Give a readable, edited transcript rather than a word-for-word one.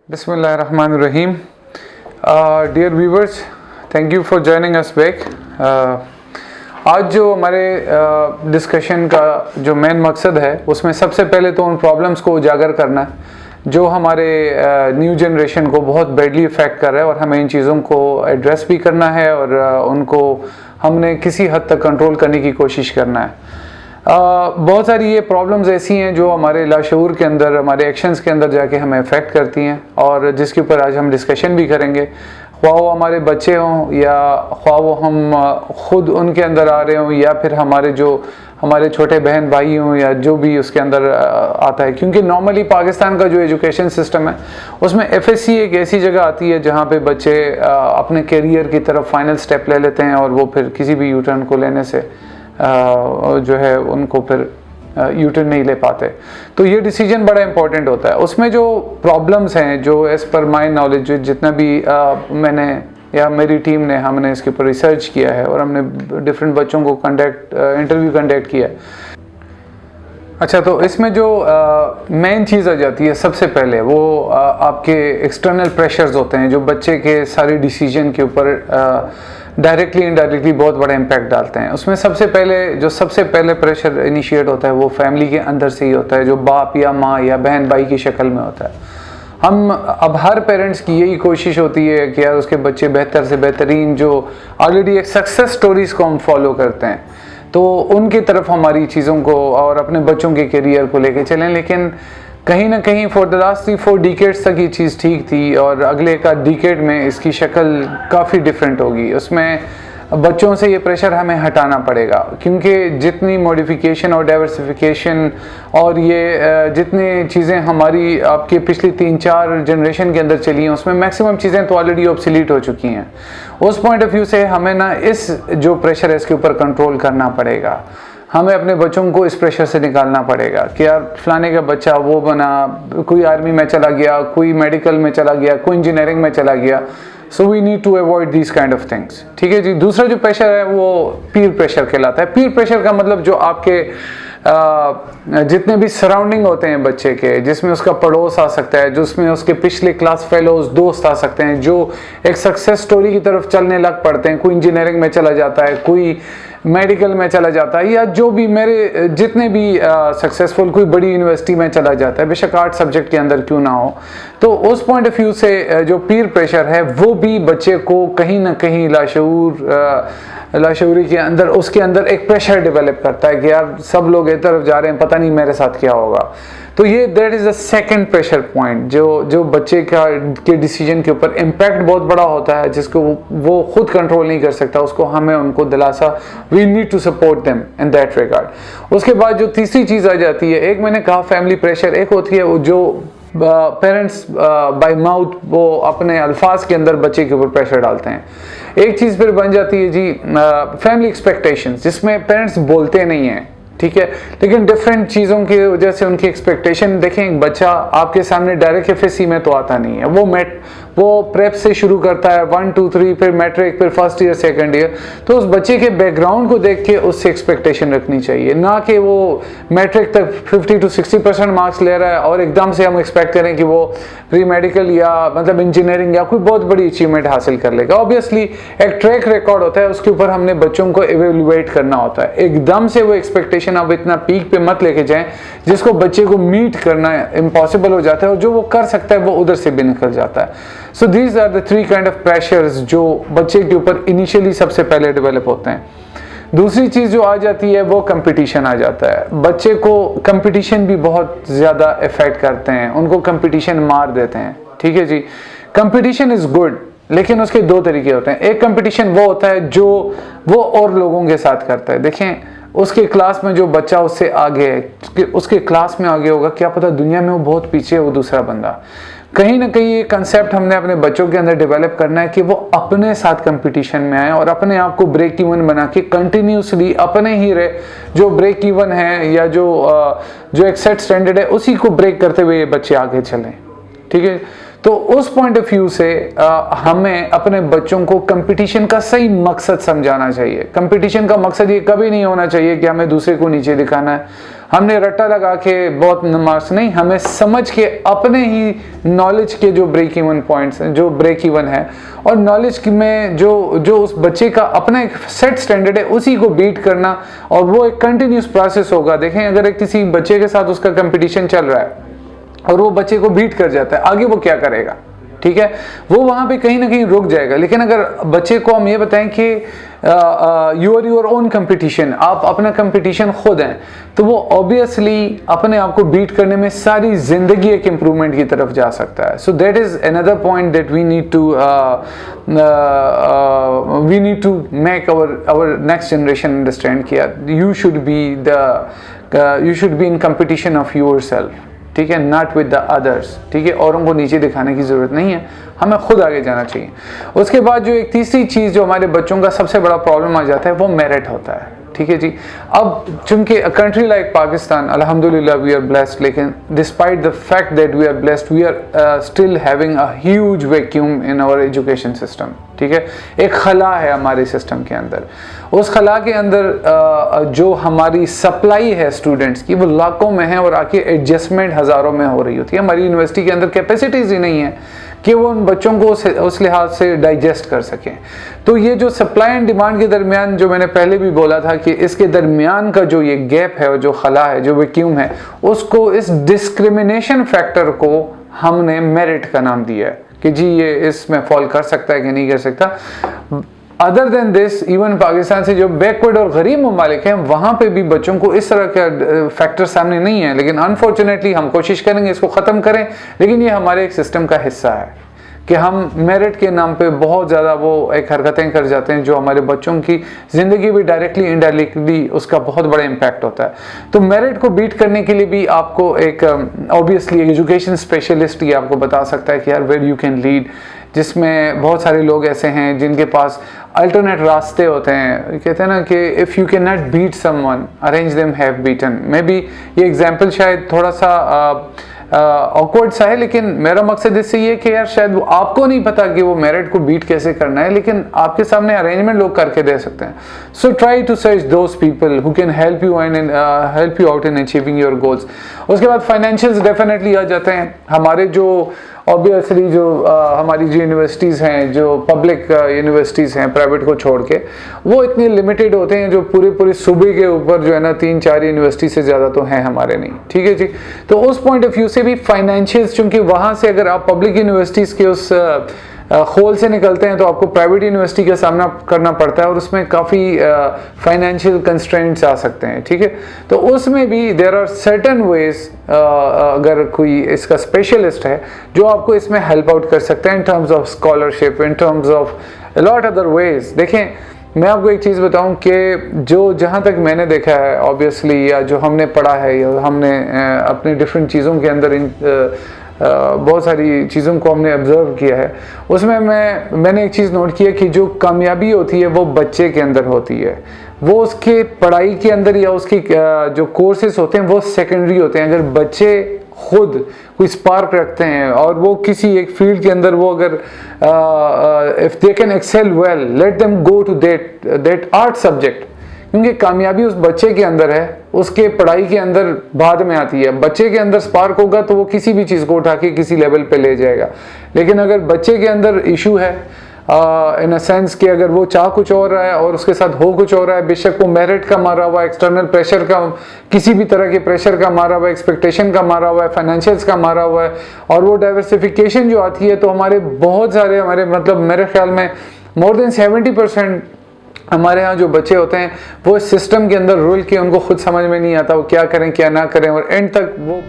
Bismillahirrahmanirrahim. Dear viewers, thank you for joining us back. आज जो हमारे डिस्कशन का जो मेन मकसद है उसमें सबसे पहले तो उन प्रॉब्लम्स को उजागर करना है जो हमारे न्यू जनरेशन को बहुत बैडली इफ़ेक्ट कर रहा है और हमें इन चीज़ों को एड्रेस भी करना है और उनको हमने किसी हद तक कंट्रोल करने की कोशिश करना है। बहुत सारी ये प्रॉब्लम्स ऐसी हैं जो हमारे लाशऊर के अंदर, हमारे एक्शंस के अंदर जाके हमें अफेक्ट करती हैं और जिसके ऊपर आज हम डिस्कशन भी करेंगे। ख्वाह वो हमारे बच्चे हों या ख्वाह वो हम खुद उनके अंदर आ रहे हों या फिर हमारे छोटे बहन भाई हों या जो भी उसके अंदर आता है, क्योंकि नॉर्मली पाकिस्तान का जो एजुकेशन सिस्टम है उसमें FSC एक ऐसी जगह आती है जहाँ पे बच्चे अपने करियर की तरफ फाइनल स्टेप ले लेते हैं और वो फिर किसी भी यू टर्न को लेने से जो है उनको फिर यूटर्न नहीं ले पाते। तो ये डिसीजन बड़ा इंपॉर्टेंट होता है। उसमें जो प्रॉब्लम्स हैं, जो एज़ पर माई नॉलेज जितना भी मैंने या मेरी टीम ने हमने इसके ऊपर रिसर्च किया है और हमने डिफरेंट बच्चों को इंटरव्यू कंडक्ट किया है। अच्छा, तो इसमें जो मेन चीज़ आ जाती है सबसे पहले वो आपके एक्सटर्नल प्रेशर्स होते हैं जो बच्चे के सारे डिसीजन के ऊपर डायरेक्टली इनडायरेक्टली बहुत बड़ा इम्पैक्ट डालते हैं। उसमें सबसे पहले प्रेशर इनिशिएट होता है वो फैमिली के अंदर से ही होता है, जो बाप या माँ या बहन भाई की शक्ल में होता है। अब हर पेरेंट्स की यही कोशिश होती है कि यार उसके बच्चे बेहतर से बेहतरीन जो ऑलरेडी एक सक्सेस स्टोरीज को हम फॉलो करते हैं तो उनकी तरफ हमारी चीज़ों को और अपने बच्चों के करियर को लेके चलें। लेकिन कहीं ना कहीं फॉर द लास्ट 3-4 डिकेड्स तक ये चीज़ ठीक थी और अगले का डिकेड में इसकी शक्ल काफ़ी डिफरेंट होगी। उसमें बच्चों से ये प्रेशर हमें हटाना पड़ेगा, क्योंकि जितनी मॉडिफिकेशन और डाइवर्सिफिकेशन और ये जितनी चीज़ें हमारी आपके पिछली 3-4 जनरेशन के अंदर चली हैं उसमें मैक्सिमम चीज़ें तो ऑलरेडी ऑब्सोलीट हो चुकी हैं। उस पॉइंट ऑफ व्यू से हमें ना इस जो प्रेशर है इसके ऊपर कंट्रोल करना पड़ेगा। हमें अपने बच्चों को इस प्रेशर से निकालना पड़ेगा कि यार फलाने का बच्चा वो बना, कोई आर्मी में चला गया, कोई मेडिकल में चला गया, कोई इंजीनियरिंग में चला गया। So we need to avoid these kind of things. ठीक है जी। दूसरा जो प्रेशर है वो पीर प्रेशर कहलाता है। पीर प्रेशर का मतलब जो आपके जितने भी सराउंडिंग होते हैं बच्चे के, जिसमें उसका पड़ोस आ सकता है, जिसमें उसके पिछले क्लास फेलोज दोस्त आ सकते हैं जो एक सक्सेस स्टोरी की तरफ चलने लग पड़ते हैं। कोई इंजीनियरिंग में चला जाता है, कोई मेडिकल में चला जाता है, या जो भी मेरे जितने भी सक्सेसफुल कोई बड़ी यूनिवर्सिटी में चला जाता है, बेशक आर्ट सब्जेक्ट के अंदर क्यों ना हो। तो उस पॉइंट ऑफ व्यू से जो पीर प्रेशर है वो भी बच्चे को कहीं ना कहीं लाशऊरी के अंदर उसके अंदर एक प्रेशर डेवलप करता है कि यार सब लोग एक तरफ जा रहे हैं, पता नहीं मेरे साथ क्या होगा। तो ये that is the second pressure point जो बच्चे के डिसीजन के ऊपर इम्पैक्ट बहुत बड़ा होता है, जिसको वो खुद कंट्रोल नहीं कर सकता। उसको हमें उनको दिलासा, we need to support them in that regard. उसके बाद जो तीसरी चीज़ आ जाती है, एक मैंने कहा फैमिली प्रेशर, एक होती है जो पेरेंट्स बाय माउथ वो अपने अल्फाज के अंदर बच्चे के ऊपर प्रेशर डालते हैं। एक चीज़ फिर बन जाती है जी फैमिली एक्सपेक्टेशंस, जिसमें पेरेंट्स बोलते नहीं हैं, ठीक है, लेकिन डिफरेंट चीज़ों की वजह से उनकी एक्सपेक्टेशन। देखें, एक बच्चा आपके सामने डायरेक्ट FSC में तो आता नहीं है, वो प्रेप से शुरू करता है 1 2 3 फिर मैट्रिक फिर फर्स्ट ईयर सेकंड ईयर। तो उस बच्चे के बैकग्राउंड को देख के उससे एक्सपेक्टेशन रखनी चाहिए, ना कि वो मैट्रिक तक 50 to 60% मार्क्स ले रहा है और एकदम से हम एक्सपेक्ट करें कि वो प्री मेडिकल या मतलब इंजीनियरिंग या कोई बहुत बड़ी अचीवमेंट हासिल कर लेगा। ऑब्वियसली एक ट्रैक रिकॉर्ड होता है, उसके ऊपर हमने बच्चों को एवेल्युएट करना होता है। एकदम से वो एक्सपेक्टेशन अब इतना पीक पे मत लेके जाएं जिसको बच्चे को मीट करना इम्पॉसिबल हो जाता है और जो वो कर सकता है वो उधर से भी निकल जाता है। So these are the 3 kind of pressures जो बच्चे के ऊपर इनिशियली सबसे पहले डेवलप होते हैं। दूसरी चीज़ जो आ जाती है वो कंपटीशन आ जाता है। बच्चे को कंपटीशन भी बहुत ज़्यादा इफेक्ट करते हैं, उनको कंपटीशन मार देते हैं। ठीक है जी। कंपटीशन इज़ गुड, लेकिन उसके 2 तरीके होते हैं। एक कंपटीशन वो होता है जो वो और लोगों के साथ करता है। देखें, उसके क्लास में जो बच्चा उससे आगे है, उसके क्लास में आगे होगा, क्या पता दुनिया में वो बहुत पीछे है वो दूसरा बंदा। कहीं ना कहीं ये कंसेप्ट हमने अपने बच्चों के अंदर डेवलप करना है कि वो अपने साथ कंपटीशन में आए और अपने आप को ब्रेक इवन बना के कंटिन्यूसली अपने ही जो ब्रेक इवन है या जो एक सेट स्टैंडर्ड है उसी को ब्रेक करते हुए ये बच्चे आगे चलें। ठीक है। तो उस पॉइंट ऑफ व्यू से हमें अपने बच्चों को कंपटीशन का सही मकसद समझाना चाहिए। कंपटीशन का मकसद ये कभी नहीं होना चाहिए कि हमें दूसरे को नीचे दिखाना है, हमने रट्टा लगा के बहुत मार्क्स नहीं, हमें समझ के अपने ही नॉलेज के जो ब्रेक इवन पॉइंट्स हैं, जो ब्रेक इवन है, और नॉलेज में जो उस बच्चे का अपना एक सेट स्टैंडर्ड है उसी को बीट करना, और वो एक कंटिन्यूस प्रोसेस होगा। देखें, अगर एक किसी बच्चे के साथ उसका कंपटीशन चल रहा है और वो बच्चे को बीट कर जाता है, आगे वो क्या करेगा? ठीक है, वो वहां पे कहीं ना कहीं रुक जाएगा। लेकिन अगर बच्चे को हम ये बताएं कि you are your own competition, आप अपना कंपटीशन खुद हैं, तो वो ऑब्वियसली अपने आप को बीट करने में सारी जिंदगी एक इंप्रूवमेंट की तरफ जा सकता है। So that is another point that we need to make our next generation understand किया। You should be in competition of yourself, ठीक है, नॉट विद द अदर्स। ठीक है, औरों को नीचे दिखाने की जरूरत नहीं है, हमें खुद आगे जाना चाहिए। उसके बाद जो एक तीसरी चीज जो हमारे बच्चों का सबसे बड़ा प्रॉब्लम आ जाता है वो मेरिट होता है। ठीक है जी, अब चूंकि कंट्री लाइक पाकिस्तान, अल्हम्दुलिल्लाह वी आर ब्लेस्ड, लेकिन despite the fact that we are blessed, we are still having a huge vacuum in our education system. ठीक है, एक खला है हमारे सिस्टम के अंदर। उस खला के अंदर जो हमारी सप्लाई है स्टूडेंट्स की वो लाखों में है और आके एडजस्टमेंट हज़ारों में हो रही होती है। हमारी यूनिवर्सिटी के अंदर कैपेसिटीज़ ही नहीं है कि वो उन बच्चों को उस लिहाज से डाइजेस्ट कर सकें। तो ये जो सप्लाई एंड डिमांड के दरमियान, जो मैंने पहले भी बोला था कि इसके दरमियान का जो ये गैप है और जो खला है, जो वैक्यूम है, उसको, इस डिस्क्रिमिनेशन फैक्टर को हमने मेरिट का नाम दिया है कि जी ये इसमें फॉल कर सकता है कि नहीं कर सकता। Other than this, even Pakistan से जो बैकवर्ड और गरीब ममालिक हैं वहाँ पे भी बच्चों को इस तरह का फैक्टर सामने नहीं है। लेकिन अनफॉर्चुनेटली हम कोशिश करेंगे इसको ख़त्म करें, लेकिन ये हमारे एक सिस्टम का हिस्सा है कि हम मेरिट के नाम पे बहुत ज़्यादा वो एक हरकतें कर जाते हैं जो हमारे बच्चों की ज़िंदगी भी डायरेक्टली इनडायरेक्टली उसका बहुत बड़ा इम्पैक्ट होता है। तो मेरिट को बीट करने के लिए भी आपको एक ऑब्वियसली एजुकेशन स्पेशलिस्ट ही आपको बता सकता है कि यार वेयर यू कैन लीड, जिसमें बहुत सारे लोग ऐसे हैं जिनके पास अल्टरनेट रास्ते होते हैं। कहते हैं ना कि if you can not beat someone, arrange them have beaten. Maybe ये एग्जाम्पल शायद थोड़ा सा ऑकवर्ड सा है, लेकिन मेरा मकसद इससे ये कि यार शायद वो आपको नहीं पता कि वो मेरिट को बीट कैसे करना है, लेकिन आपके सामने अरेंजमेंट लोग करके दे सकते हैं। So try to search those people who can help you out in achieving your goals. उसके बाद फाइनेंशियल्स डेफिनेटली आ जाते हैं। हमारे जो ऑब्वियसली जो हमारी जो यूनिवर्सिटीज़ हैं, जो पब्लिक यूनिवर्सिटीज़ हैं प्राइवेट को छोड़ के, वो इतने लिमिटेड होते हैं जो पूरे सूबे के ऊपर जो है ना 3-4 यूनिवर्सिटी से ज़्यादा तो हैं हमारे नहीं। ठीक है जी, तो उस पॉइंट ऑफ व्यू से भी फाइनेंशियल्स, चूँकि वहाँ से अगर आप पब्लिक यूनिवर्सिटीज़ के उस खोल से निकलते हैं तो आपको प्राइवेट यूनिवर्सिटी का सामना करना पड़ता है और उसमें काफ़ी फाइनेंशियल कंस्ट्रेंट्स आ सकते हैं। ठीक है, तो उसमें भी देयर आर सर्टेन वेज, अगर कोई इसका स्पेशलिस्ट है जो आपको इसमें हेल्प आउट कर सकता है in terms of scholarship, in terms of a lot other ways. देखें, मैं आपको एक चीज़ बताऊं कि जो जहाँ तक मैंने देखा है ऑब्वियसली, या जो हमने पढ़ा है, या हमने अपने डिफरेंट चीज़ों के अंदर बहुत सारी चीज़ों को हमने ऑब्जर्व किया है, उसमें मैंने एक चीज़ नोट किया कि जो कामयाबी होती है वो बच्चे के अंदर होती है, वो उसके पढ़ाई के अंदर या उसके जो कोर्सेज होते हैं वो सेकेंडरी होते हैं। अगर बच्चे खुद कोई स्पार्क रखते हैं और वो किसी एक फील्ड के अंदर वो अगर if they can excel well, let them go to that art subject, क्योंकि कामयाबी उस बच्चे के अंदर है, उसके पढ़ाई के अंदर बाद में आती है। बच्चे के अंदर स्पार्क होगा तो वो किसी भी चीज़ को उठा के किसी लेवल पे ले जाएगा। लेकिन अगर बच्चे के अंदर इशू है इन अ सेंस कि अगर वो चाह कुछ और रहा है और उसके साथ हो कुछ और रहा है, बेशक वो मेरिट का मारा हुआ, एक्सटर्नल प्रेशर का, किसी भी तरह के प्रेशर का मारा हुआ, एक्सपेक्टेशन का मारा हुआ है, फाइनेंशियल्स का मारा हुआ है, और वो डाइवर्सिफिकेशन जो आती है, तो हमारे बहुत सारे मतलब मेरे ख्याल में मोर देन 70% हमारे यहाँ जो बच्चे होते हैं वो इस सिस्टम के अंदर रुल के उनको खुद समझ में नहीं आता वो क्या करें क्या ना करें, और एंड तक वो